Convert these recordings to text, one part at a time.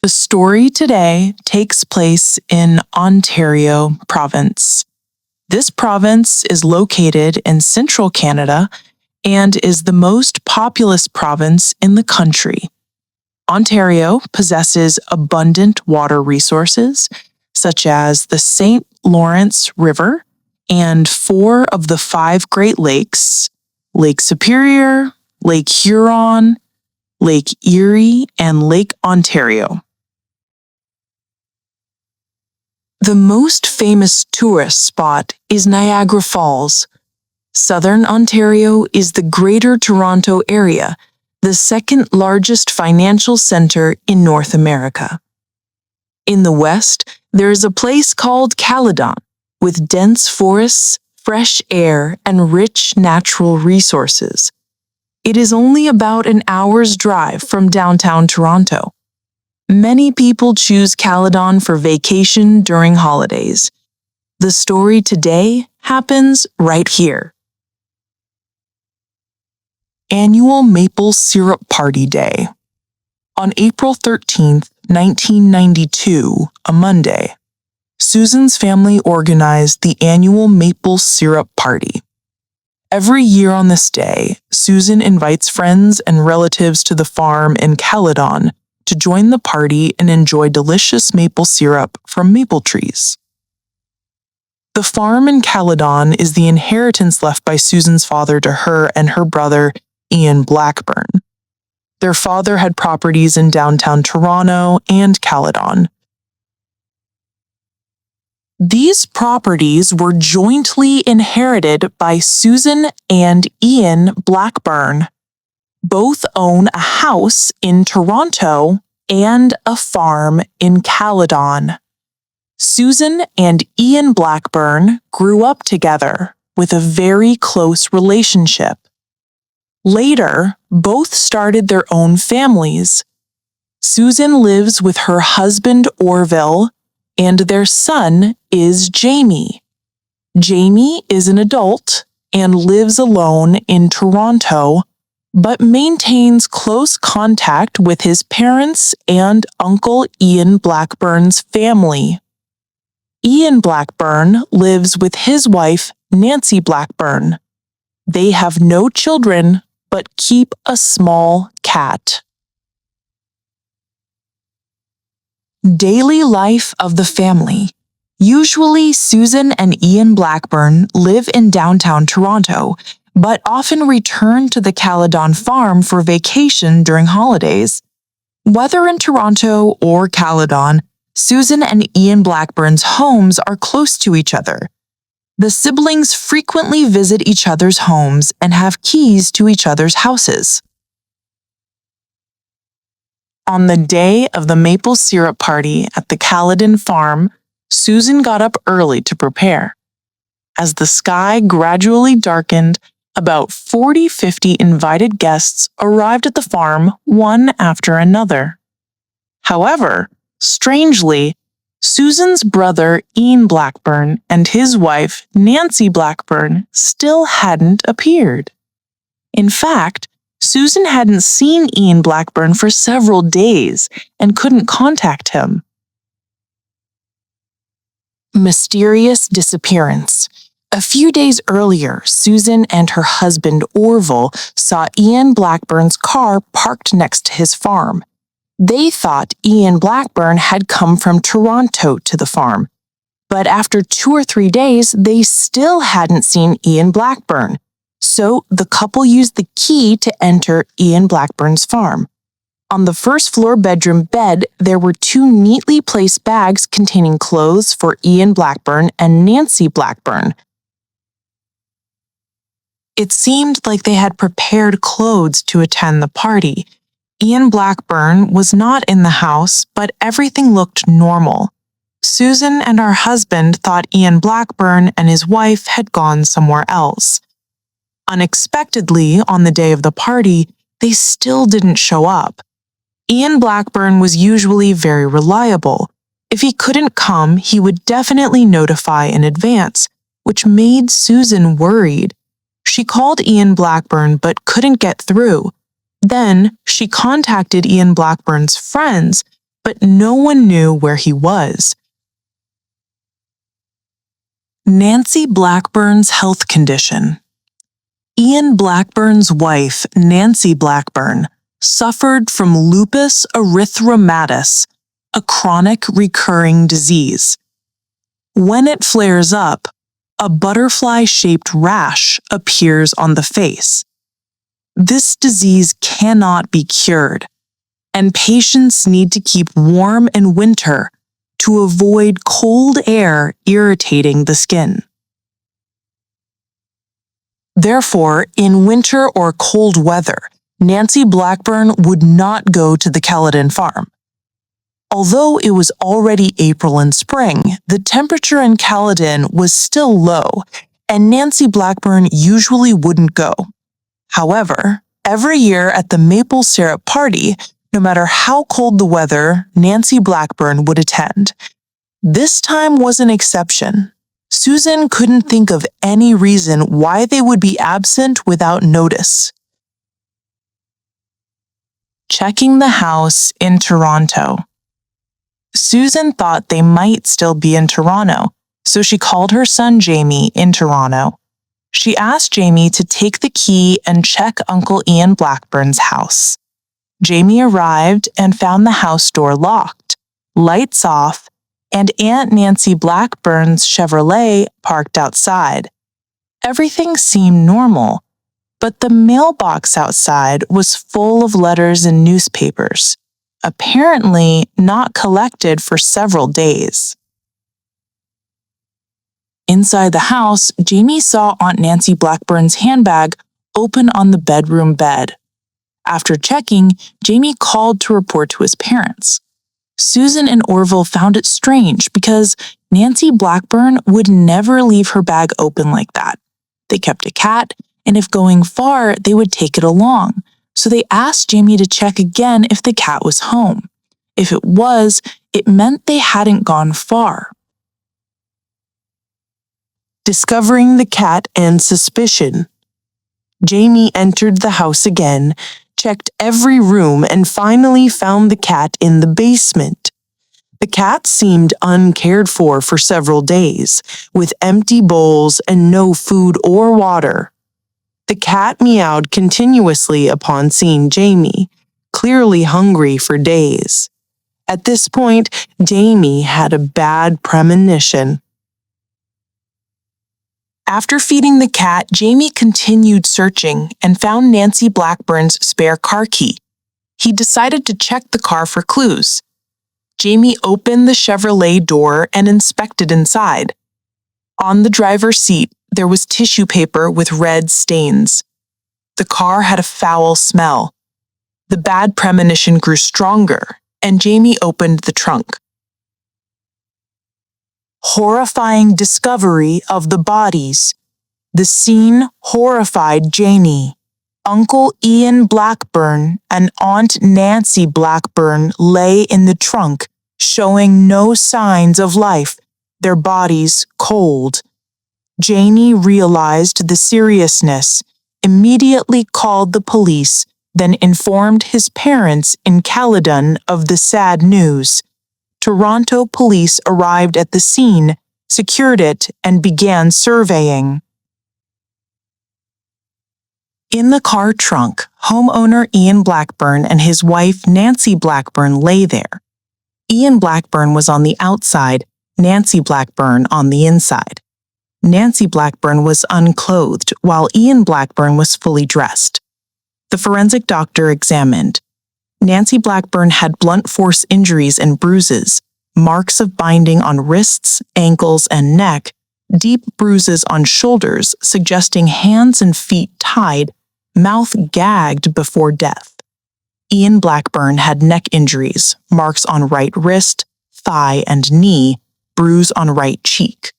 The story today takes place in Ontario Province. This province is located in central Canada and is the most populous province in the country. Ontario possesses abundant water resources, such as the St. Lawrence River and 4 of the 5 Great Lakes, Lake Superior, Lake Huron, Lake Erie, and Lake Ontario. The most famous tourist spot is Niagara Falls. Southern Ontario is the Greater Toronto Area, the second largest financial center in North America. In the west, there is a place called Caledon, with dense forests, fresh air, and rich natural resources. It is only about an hour's drive from downtown Toronto. Many people choose Caledon for vacation during holidays. The story today happens right here. Annual Maple Syrup Party Day. On April 13, 1992, a Monday, Susan's family organized the annual Maple Syrup Party. Every year on this day, Susan invites friends and relatives to the farm in Caledon to join the party and enjoy delicious maple syrup from maple trees. The farm in Caledon is the inheritance left by Susan's father to her and her brother, Ian Blackburn. Their father had properties in downtown Toronto and Caledon. These properties were jointly inherited by Susan and Ian Blackburn. Both own a house in Toronto and a farm in Caledon. Susan and Ian Blackburn grew up together with a very close relationship. Later, both started their own families. Susan lives with her husband Orville, and their son is Jamie. Jamie is an adult and lives alone in Toronto, but maintains close contact with his parents and Uncle Ian Blackburn's family. Ian Blackburn lives with his wife, Nancy Blackburn. They have no children, but keep a small cat. Daily life of the family. Usually, Susan and Ian Blackburn live in downtown Toronto, but often return to the Caledon farm for vacation during holidays. Whether in Toronto or Caledon, Susan and Ian Blackburn's homes are close to each other. The siblings frequently visit each other's homes and have keys to each other's houses. On the day of the maple syrup party at the Caledon farm, Susan got up early to prepare. As the sky gradually darkened, about 40-50 invited guests arrived at the farm one after another. However, strangely, Susan's brother Ian Blackburn and his wife Nancy Blackburn still hadn't appeared. In fact, Susan hadn't seen Ian Blackburn for several days and couldn't contact him. Mysterious disappearance. A few days earlier, Susan and her husband Orville saw Ian Blackburn's car parked next to his farm. They thought Ian Blackburn had come from Toronto to the farm, but after 2 or 3 days, they still hadn't seen Ian Blackburn. So the couple used the key to enter Ian Blackburn's farm. On the first-floor bedroom bed, there were 2 neatly placed bags containing clothes for Ian Blackburn and Nancy Blackburn. It seemed like they had prepared clothes to attend the party. Ian Blackburn was not in the house, but everything looked normal. Susan and her husband thought Ian Blackburn and his wife had gone somewhere else. Unexpectedly, on the day of the party, they still didn't show up. Ian Blackburn was usually very reliable. If he couldn't come, he would definitely notify in advance, which made Susan worried. She called Ian Blackburn but couldn't get through. Then she contacted Ian Blackburn's friends, but no one knew where he was. Nancy Blackburn's health condition. Ian Blackburn's wife, Nancy Blackburn, suffered from lupus erythematosus, a chronic recurring disease. When it flares up, a butterfly-shaped rash appears on the face. This disease cannot be cured, and patients need to keep warm in winter to avoid cold air irritating the skin. Therefore, in winter or cold weather, Nancy Blackburn would not go to the Caledon farm. Although it was already April and spring, the temperature in Caledon was still low, and Nancy Blackburn usually wouldn't go. However, every year at the maple syrup party, no matter how cold the weather, Nancy Blackburn would attend. This time was an exception. Susan couldn't think of any reason why they would be absent without notice. Checking the house in Toronto. Susan thought they might still be in Toronto, so she called her son Jamie in Toronto. She asked Jamie to take the key and check Uncle Ian Blackburn's house. Jamie arrived and found the house door locked, lights off, and Aunt Nancy Blackburn's Chevrolet parked outside. Everything seemed normal, but the mailbox outside was full of letters and newspapers, apparently not collected for several days. Inside the house, Jamie saw Aunt Nancy Blackburn's handbag open on the bedroom bed. After checking, Jamie called to report to his parents. Susan and Orville found it strange because Nancy Blackburn would never leave her bag open like that. They kept a cat, and if going far, they would take it along. So they asked Jamie to check again if the cat was home. If it was, it meant they hadn't gone far. Discovering the cat and suspicion. Jamie entered the house again, checked every room, and finally found the cat in the basement. The cat seemed uncared for several days, with empty bowls and no food or water. The cat meowed continuously upon seeing Jamie, clearly hungry for days. At this point, Jamie had a bad premonition. After feeding the cat, Jamie continued searching and found Nancy Blackburn's spare car key. He decided to check the car for clues. Jamie opened the Chevrolet door and inspected inside. On the driver's seat, there was tissue paper with red stains. The car had a foul smell. The bad premonition grew stronger, and Jamie opened the trunk. Horrifying discovery of the bodies. The scene horrified Jamie. Uncle Ian Blackburn and Aunt Nancy Blackburn lay in the trunk, showing no signs of life, their bodies cold. Jamie realized the seriousness, immediately called the police, then informed his parents in Caledon of the sad news. Toronto police arrived at the scene, secured it, and began surveying. In the car trunk, homeowner Ian Blackburn and his wife Nancy Blackburn lay there. Ian Blackburn was on the outside, Nancy Blackburn on the inside. Nancy Blackburn was unclothed, while Ian Blackburn was fully dressed. The forensic doctor examined. Nancy Blackburn had blunt force injuries and bruises, marks of binding on wrists, ankles, and neck, deep bruises on shoulders suggesting hands and feet tied, mouth gagged before death. Ian Blackburn had neck injuries, marks on right wrist, thigh, and knee, bruise on right cheek.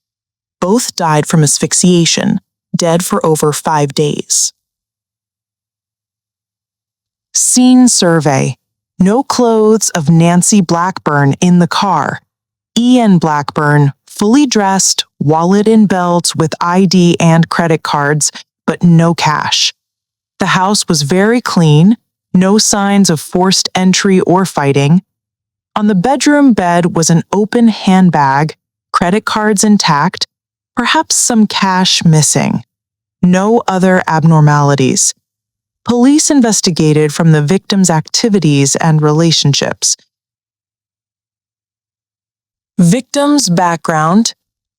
Both died from asphyxiation, dead for over 5 days. Scene survey. No clothes of Nancy Blackburn in the car. Ian Blackburn, fully dressed, wallet and belt with ID and credit cards, but no cash. The house was very clean, no signs of forced entry or fighting. On the bedroom bed was an open handbag, credit cards intact, perhaps some cash missing. No other abnormalities. Police investigated from the victim's activities and relationships. Victim's background: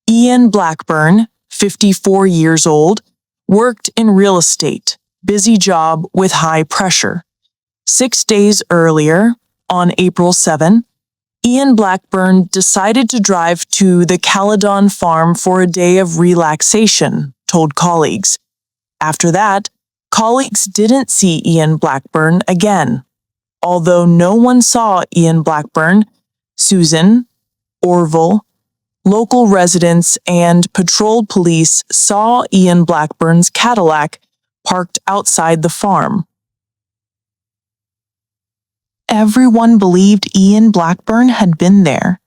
Ian Blackburn, 54 years old, worked in real estate, busy job with high pressure. 6 days earlier, on April 7, Ian Blackburn decided to drive to the Caledon farm for a day of relaxation, told colleagues. After that, colleagues didn't see Ian Blackburn again. Although no one saw Ian Blackburn, Susan, Orville, local residents, and patrol police saw Ian Blackburn's Cadillac parked outside the farm. Everyone believed Ian Blackburn had been there.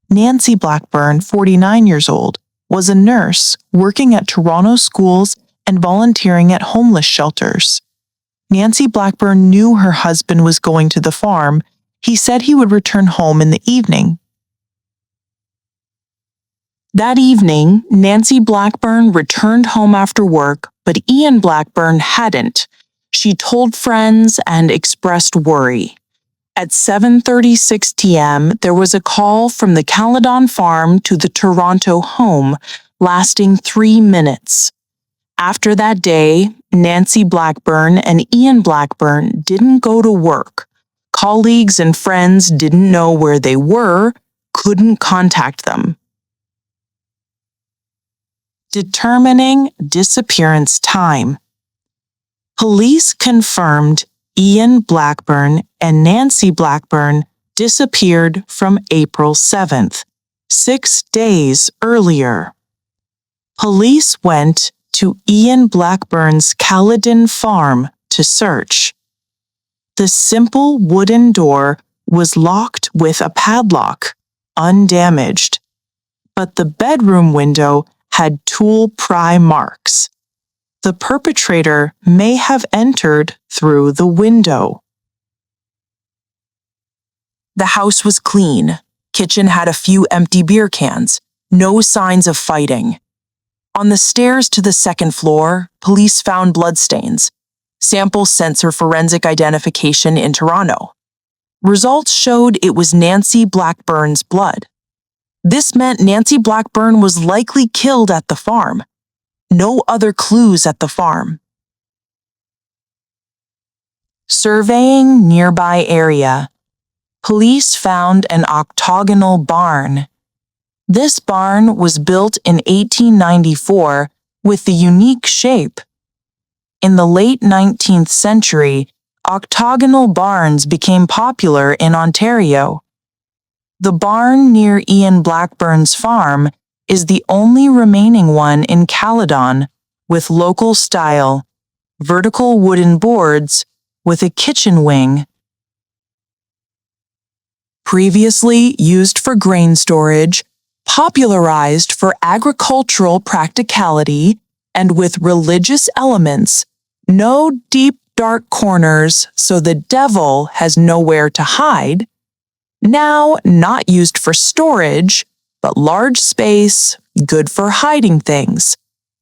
Nancy Blackburn, 49 years old, was a nurse working at Toronto schools and volunteering at homeless shelters. Nancy Blackburn knew her husband was going to the farm. He said he would return home in the evening. That evening, Nancy Blackburn returned home after work, but Ian Blackburn hadn't. She told friends and expressed worry. At 7:36 p.m., there was a call from the Caledon farm to the Toronto home, lasting 3 minutes. After that day, Nancy Blackburn and Ian Blackburn didn't go to work. Colleagues and friends didn't know where they were, couldn't contact them. Determining disappearance time. Police confirmed Ian Blackburn and Nancy Blackburn disappeared from April 7th, 6 days earlier. Police went to Ian Blackburn's Caledon farm to search. The simple wooden door was locked with a padlock, undamaged, but the bedroom window had tool pry marks. The perpetrator may have entered through the window. The house was clean. Kitchen had a few empty beer cans. No signs of fighting. On the stairs to the second floor, police found bloodstains. Samples sent for forensic identification in Toronto. Results showed it was Nancy Blackburn's blood. This meant Nancy Blackburn was likely killed at the farm. No other clues at the farm. Surveying nearby area. Police found an octagonal barn. This barn was built in 1894 with the unique shape. In the late 19th century, octagonal barns became popular in Ontario. The barn near Ian Blackburn's farm is the only remaining one in Caledon, with local style, vertical wooden boards with a kitchen wing. Previously used for grain storage, popularized for agricultural practicality, and with religious elements, no deep, dark corners so the devil has nowhere to hide. Now not used for storage, but large space, good for hiding things.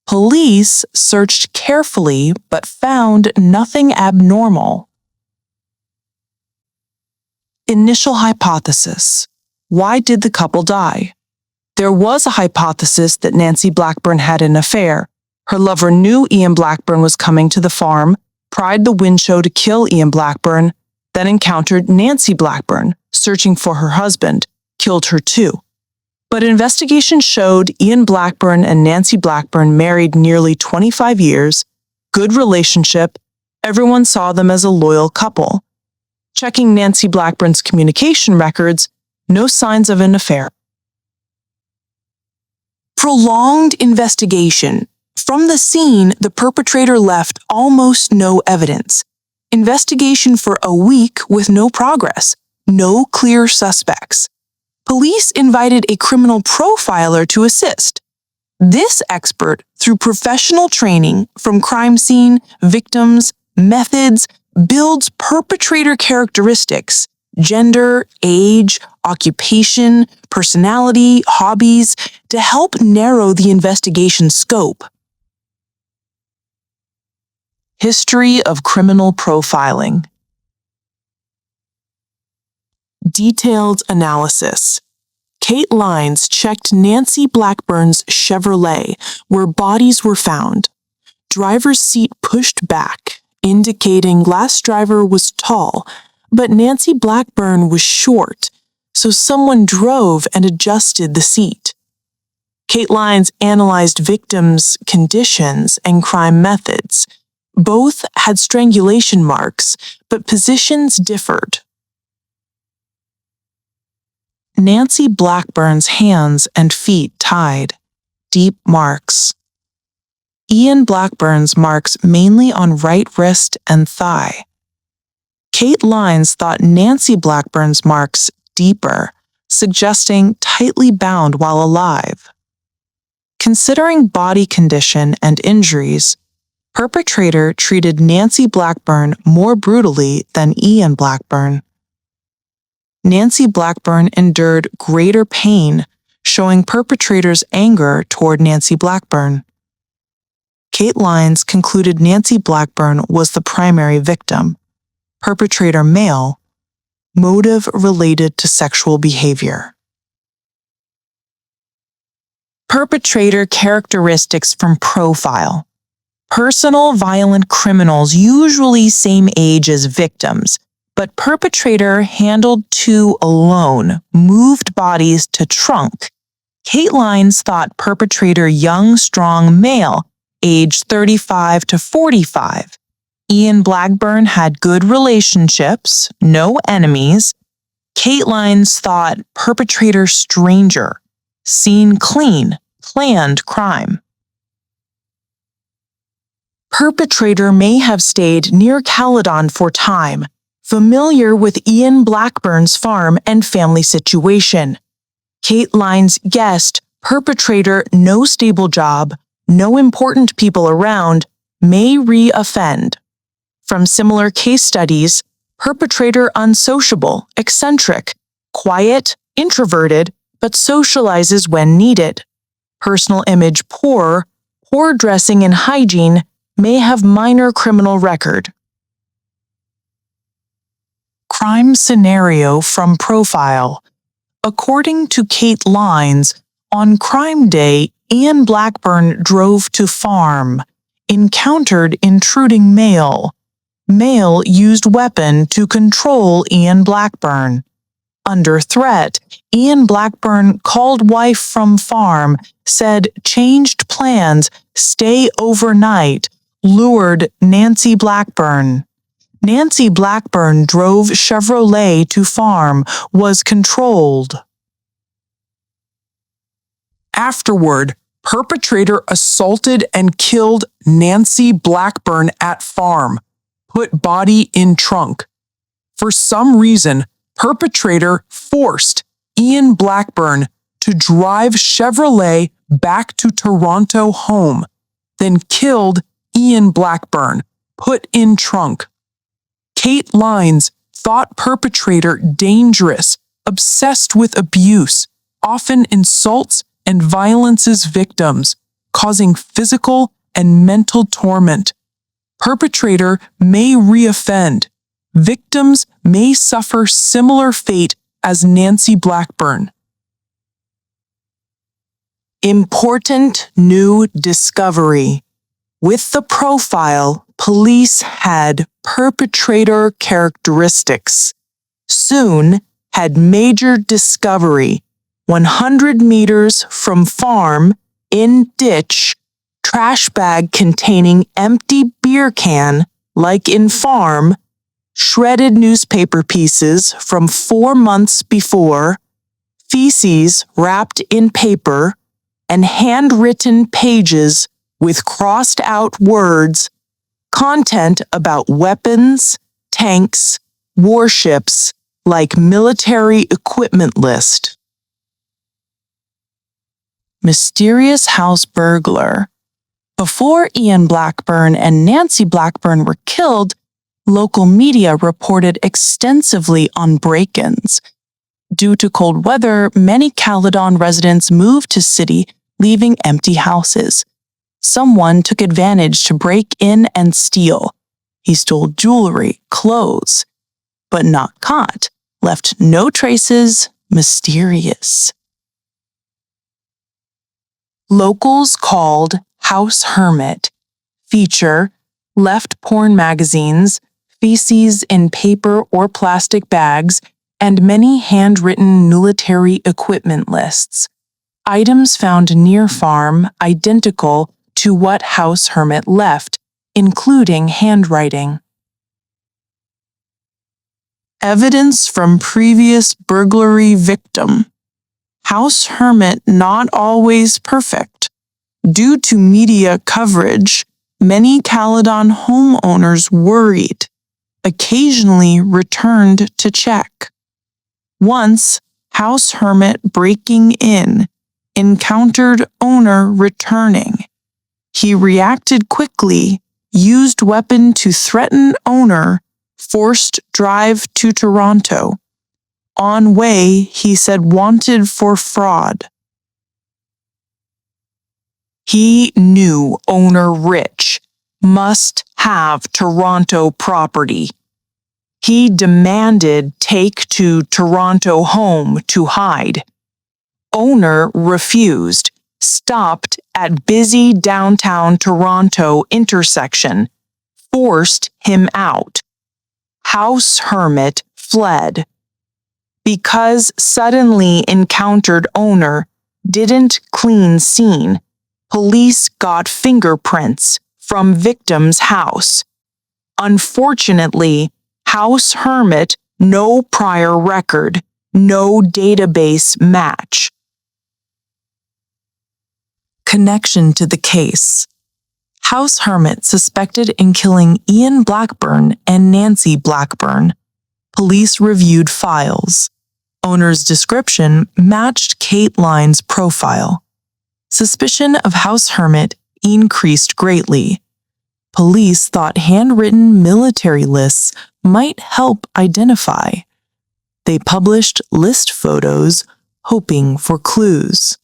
Police searched carefully but found nothing abnormal. Initial hypothesis. Why did the couple die? There was a hypothesis that Nancy Blackburn had an affair. Her lover knew Ian Blackburn was coming to the farm, pried the windshow to kill Ian Blackburn, then encountered Nancy Blackburn, searching for her husband, killed her too. But investigation showed Ian Blackburn and Nancy Blackburn married nearly 25 years, good relationship, everyone saw them as a loyal couple. Checking Nancy Blackburn's communication records, no signs of an affair. Prolonged investigation. From the scene, the perpetrator left almost no evidence. Investigation for a week with no progress, no clear suspects. Police invited a criminal profiler to assist. This expert, through professional training from crime scene, victims, methods, builds perpetrator characteristics, gender, age, occupation, personality, hobbies, to help narrow the investigation scope. History of criminal profiling. Detailed analysis. Kate Lines checked Nancy Blackburn's Chevrolet, where bodies were found. Driver's seat pushed back, indicating last driver was tall, but Nancy Blackburn was short, so someone drove and adjusted the seat. Kate Lines analyzed victims' conditions and crime methods. Both had strangulation marks, but positions differed. Nancy Blackburn's hands and feet tied, deep marks. Ian Blackburn's marks mainly on right wrist and thigh. Kate Lines thought Nancy Blackburn's marks deeper, suggesting tightly bound while alive. Considering body condition and injuries, perpetrator treated Nancy Blackburn more brutally than Ian Blackburn. Nancy Blackburn endured greater pain, showing perpetrator's anger toward Nancy Blackburn. Kate Lines concluded Nancy Blackburn was the primary victim, perpetrator male, motive related to sexual behavior. Perpetrator characteristics from profile. Personal violent criminals usually same age as victims, but perpetrator handled two alone, moved bodies to trunk. Kate Lines thought perpetrator young, strong male, age 35 to 45. Ian Blackburn had good relationships, no enemies. Kate Lines thought perpetrator stranger, seen clean, planned crime. Perpetrator may have stayed near Caledon for time, familiar with Ian Blackburn's farm and family situation. Kate Lines guessed perpetrator no stable job, no important people around, may re-offend. From similar case studies, perpetrator unsociable, eccentric, quiet, introverted, but socializes when needed. Personal image poor, poor dressing and hygiene, may have minor criminal record. Crime scenario from profile. According to Kate Lines, on crime day, Ian Blackburn drove to farm, encountered intruding male. Male used weapon to control Ian Blackburn. Under threat, Ian Blackburn called wife from farm, said changed plans, stay overnight, lured Nancy Blackburn. Nancy Blackburn drove Chevrolet to farm, was controlled. Afterward, perpetrator assaulted and killed Nancy Blackburn at farm, put body in trunk. For some reason, perpetrator forced Ian Blackburn to drive Chevrolet back to Toronto home, then killed Ian Blackburn, put in trunk. Kate Lines thought perpetrator dangerous, obsessed with abuse, often insults and violences victims, causing physical and mental torment. Perpetrator may reoffend. Victims may suffer similar fate as Nancy Blackburn. Important new discovery. With the profile, police had perpetrator characteristics. Soon had major discovery. 100 meters from farm, in ditch, trash bag containing empty beer can, like in farm, shredded newspaper pieces from 4 months before, feces wrapped in paper, and handwritten pages with crossed out words, content about weapons, tanks, warships, like military equipment list. Mysterious house burglar. Before Ian Blackburn and Nancy Blackburn were killed, Local media reported extensively on break-ins. Due to cold weather, many Caledon residents moved to city, leaving empty houses. Someone took advantage to break in and steal. He stole jewelry, clothes, but not caught, left no traces, mysterious. Locals called House Hermit. Feature: left porn magazines, feces in paper or plastic bags, and many handwritten military equipment lists. Items found near farm identical to what House Hermit left, including handwriting. Evidence from previous burglary victim. House Hermit not always perfect. Due to media coverage, many Caledon homeowners worried, occasionally returned to check. Once, House Hermit breaking in, encountered owner returning. He reacted quickly, used weapon to threaten owner, forced drive to Toronto. On way, he said wanted for fraud. He knew owner rich, must have Toronto property. He demanded take to Toronto home to hide. Owner refused, stopped at busy downtown Toronto intersection, forced him out. House Hermit fled. Because suddenly encountered owner, didn't clean scene, police got fingerprints from victim's house. Unfortunately, House Hermit no prior record, no database match. Connection to the case. House Hermit suspected in killing Ian Blackburn and Nancy Blackburn. Police reviewed files. Owner's description matched Kate Lyne's profile. Suspicion of House Hermit increased greatly. Police thought handwritten military lists might help identify. They published list photos, hoping for clues.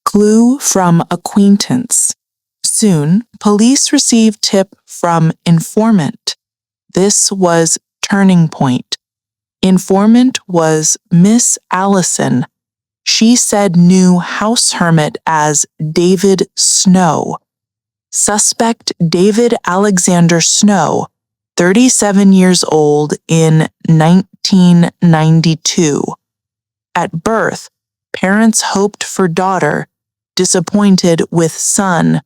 Clue from acquaintance. Soon, police received tip from informant. This was turning point. Informant was Miss Allison. She said knew House Hermit as David Snow. Suspect David Alexander Snow, 37 years old, in 1992. At birth, parents hoped for daughter, disappointed with son.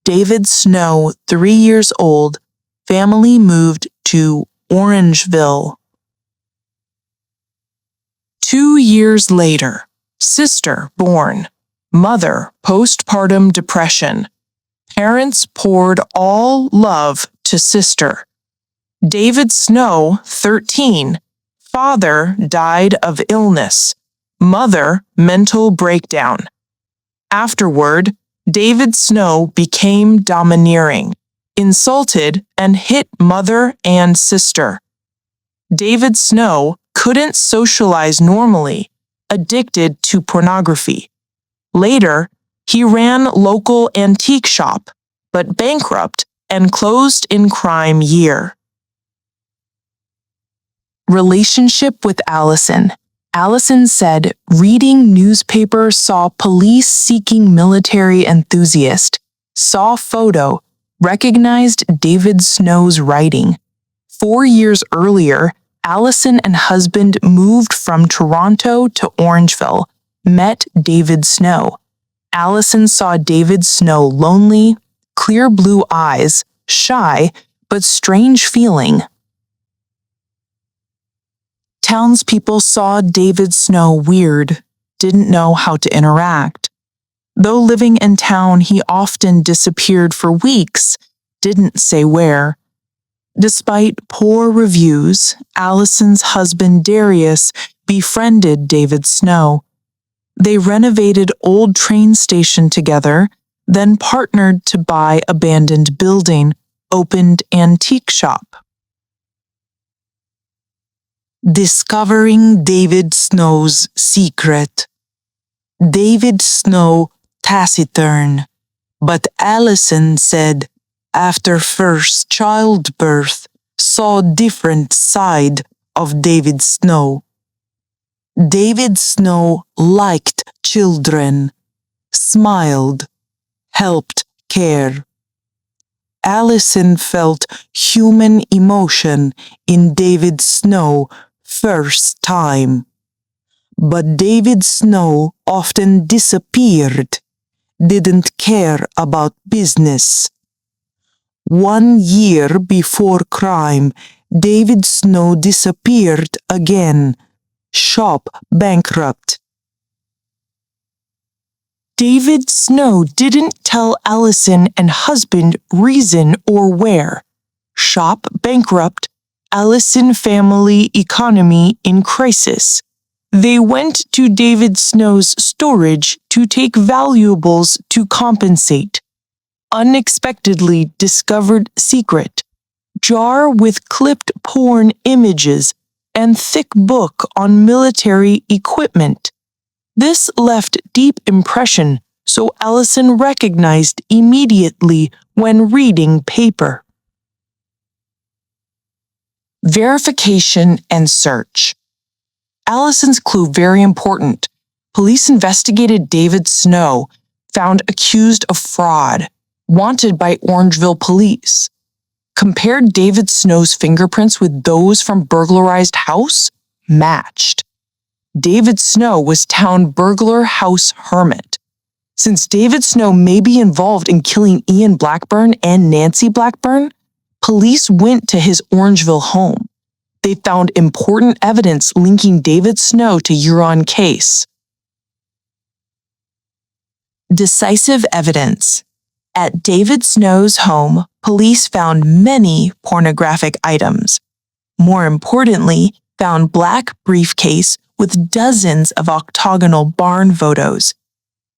David Snow, 3 years old, family moved to Orangeville. 2 years later, sister born. Mother postpartum depression. Parents poured all love to sister. David Snow, 13. Father died of illness. Mother mental breakdown. Afterward, David Snow became domineering, insulted, and hit mother and sister. David Snow couldn't socialize normally, addicted to pornography. Later, he ran local antique shop, but bankrupt and closed in crime year. Relationship with Allison. Allison said reading newspaper saw police seeking military enthusiast, saw photo, recognized David Snow's writing. 4 years earlier, Allison and husband moved from Toronto to Orangeville, met David Snow. Allison saw David Snow lonely, clear blue eyes, shy, but strange feeling. Townspeople saw David Snow weird, didn't know how to interact. Though living in town, he often disappeared for weeks, didn't say where. Despite poor reviews, Allison's husband Darius befriended David Snow. They renovated old train station together, then partnered to buy abandoned building, opened antique shop. Discovering David Snow's secret. David Snow taciturn, but Allison said after first childbirth saw different side of David Snow. David Snow liked children, smiled, helped care. Allison felt human emotion in David Snow first time. But David Snow often disappeared, didn't care about business. 1 year before crime, David Snow disappeared again, shop bankrupt. David Snow didn't tell Allison and husband reason or where. Shop bankrupt, Allison family economy in crisis. They went to David Snow's storage to take valuables to compensate. Unexpectedly discovered secret. Jar with clipped porn images and thick book on military equipment. This left deep impression, so Allison recognized immediately when reading paper. Verification and search. Allison's clue very important. Police investigated David Snow, found accused of fraud, wanted by Orangeville police. Compared David Snow's fingerprints with those from burglarized house, matched. David Snow was town burglar house hermit. Since David Snow may be involved in killing Ian Blackburn and Nancy Blackburn, police went to his Orangeville home. They found important evidence linking David Snow to Huron case. Decisive evidence. At David Snow's home, police found many pornographic items. More importantly, found black briefcase with dozens of octagonal barn photos.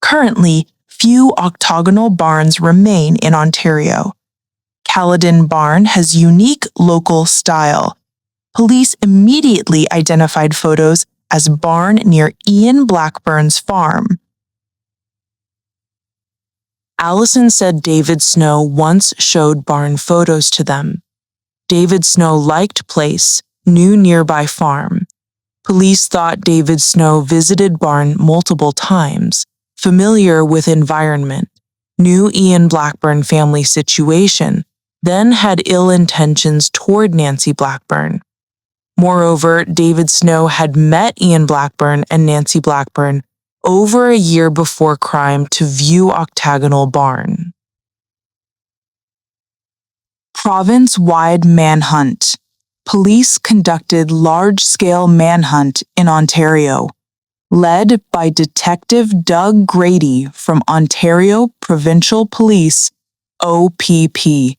Currently, few octagonal barns remain in Ontario. Caledon Barn has unique local style. Police immediately identified photos as barn near Ian Blackburn's farm. Allison said David Snow once showed barn photos to them. David Snow liked place, knew nearby farm. Police thought David Snow visited barn multiple times, familiar with environment, knew Ian Blackburn family situation, then had ill intentions toward Nancy Blackburn. Moreover, David Snow had met Ian Blackburn and Nancy Blackburn over a year before crime to view octagonal barn. Province-wide manhunt. Police conducted large-scale manhunt in Ontario, led by Detective Doug Grady from Ontario Provincial Police, OPP.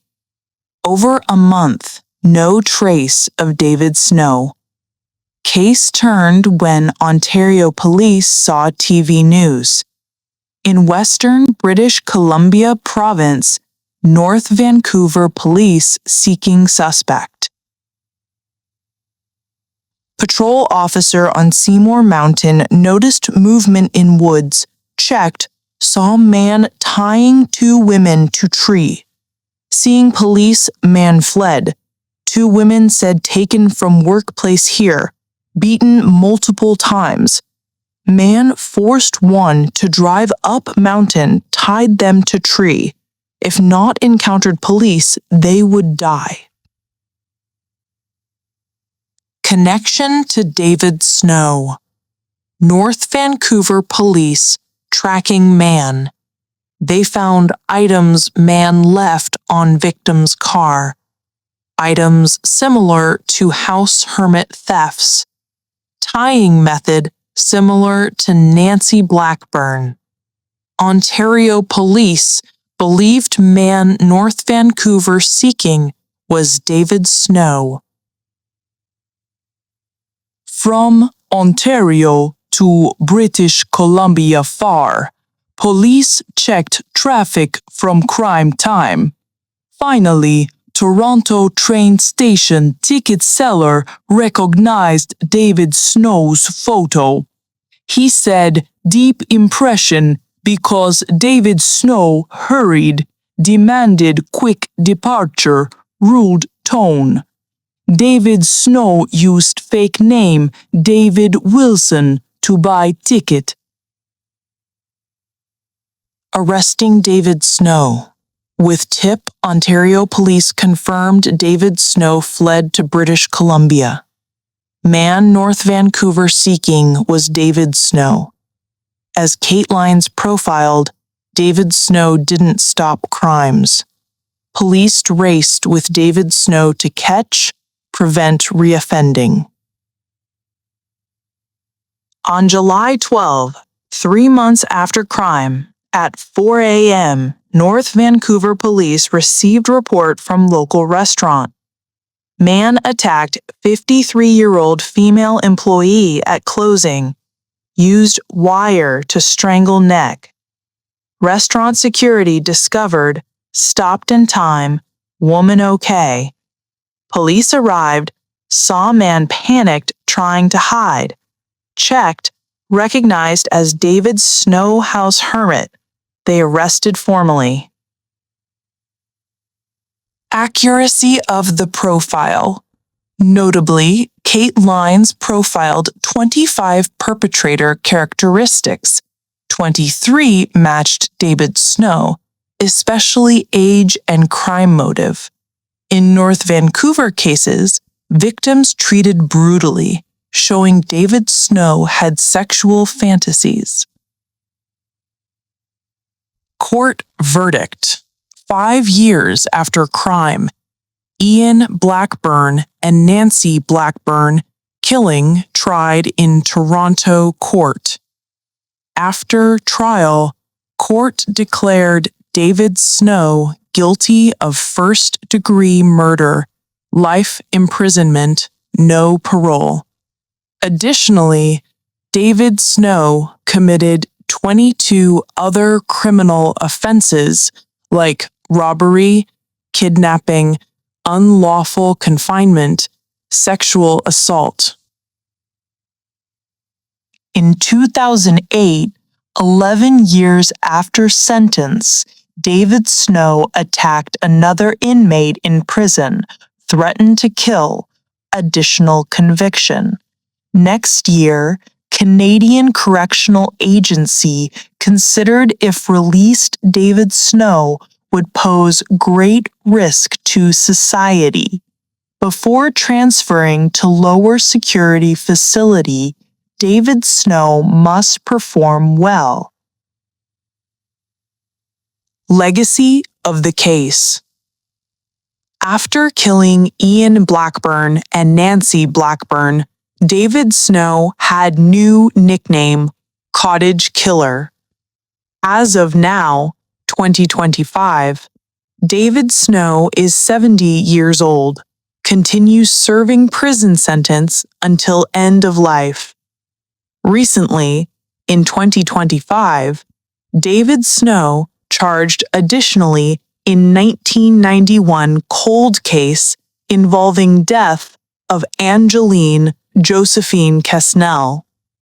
Over a month, no trace of David Snow. Case turned when Ontario police saw TV news. In Western British Columbia Province, North Vancouver police seeking suspect. Patrol officer on Seymour Mountain noticed movement in woods, checked, saw man tying 2 women to tree. Seeing police, man fled. 2 women said taken from workplace here, beaten multiple times. Man forced one to drive up mountain, tied them to tree. If not encountered police, they would die. Connection to David Snow. North Vancouver police tracking man. They found items man left on victim's car. Items similar to house hermit thefts. Tying method similar to Nancy Blackburn. Ontario police believed man North Vancouver seeking was David Snow. From Ontario to British Columbia far, police checked traffic from crime time. Finally, Toronto train station ticket seller recognized David Snow's photo. He said, "Deep impression because David Snow hurried, demanded quick departure, ruled tone. David Snow used fake name David Wilson to buy ticket." Arresting David Snow. With tip, Ontario police confirmed David Snow fled to British Columbia. Man North Vancouver seeking was David Snow. As Kate Lines profiled, David Snow didn't stop crimes. Police raced with David Snow to catch, prevent reoffending. On July 12, 3 months after crime, at 4 a.m., North Vancouver police received report from local restaurant. Man attacked 53-year-old female employee at closing, used wire to strangle neck. Restaurant security discovered, stopped in time, woman okay. Police arrived, saw man panicked trying to hide, checked, recognized as David Snow house hermit. They arrested formally. Accuracy of the profile. Notably, Kate Lines profiled 25 perpetrator characteristics. 23 matched David Snow, especially age and crime motive. In North Vancouver cases, victims treated brutally, showing David Snow had sexual fantasies. Court verdict. 5 years after crime, Ian Blackburn and Nancy Blackburn killing tried in Toronto court. After trial, court declared David Snow guilty of first-degree murder, life imprisonment, no parole. Additionally, David Snow committed 22 other criminal offenses like robbery, kidnapping, unlawful confinement, sexual assault. In 2008, 11 years after sentence, David Snow attacked another inmate in prison, threatened to kill, additional conviction. Next year, Canadian Correctional Agency considered if released David Snow would pose great risk to society. Before transferring to lower security facility, David Snow must perform well. Legacy of the case. After killing Ian Blackburn and Nancy Blackburn, David Snow had new nickname, Cottage Killer. As of now, 2025, David Snow is 70 years old, continues serving prison sentence until end of life. Recently, in 2025, David Snow charged additionally in 1991 cold case involving death of Angeline Josephine Quesnel.